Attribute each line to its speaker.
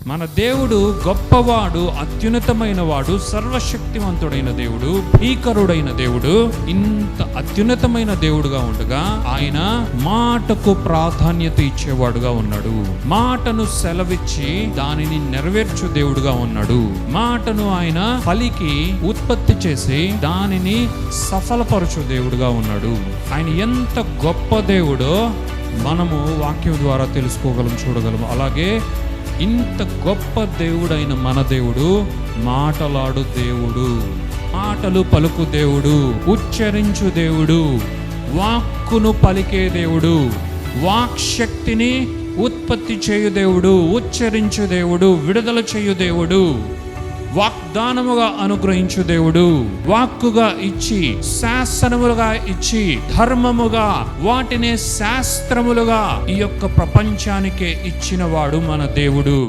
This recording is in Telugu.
Speaker 1: మన దేవుడు గొప్పవాడు, అత్యున్నతమైన వాడు, సర్వశక్తివంతుడైన దేవుడు, భీకరుడైన దేవుడు. ఇంత అత్యున్నతమైన దేవుడుగా ఉండగా ఆయన మాటకు ప్రాధాన్యత ఇచ్చేవాడుగా ఉన్నాడు. మాటను సెలవిచ్చి దానిని నెరవేర్చు దేవుడుగా ఉన్నాడు. మాటను ఆయన పలికి ఉత్పత్తి చేసి దానిని సఫలపరచు దేవుడుగా ఉన్నాడు. ఆయన ఎంత గొప్ప దేవుడో మనము వాక్యం ద్వారా తెలుసుకోగలం, చూడగలము. అలాగే ఇంత గొప్ప దేవుడైన మన దేవుడు మాటలాడు దేవుడు, మాటలు పలుకు దేవుడు, ఉచ్చరించు దేవుడు, వాక్కును పలికే దేవుడు, వాక్శక్తిని ఉత్పత్తి చేయు దేవుడు, ఉచ్చరించు దేవుడు, విడుదల చేయు దేవుడు, వాగ్దానముగా అనుగ్రహించు దేవుడు, వాక్కుగా ఇచ్చి శాసనములుగా ఇచ్చి ధర్మముగా వాటిని శాస్త్రములుగా ఈ యొక్క ప్రపంచానికే ఇచ్చిన వాడు మన దేవుడు.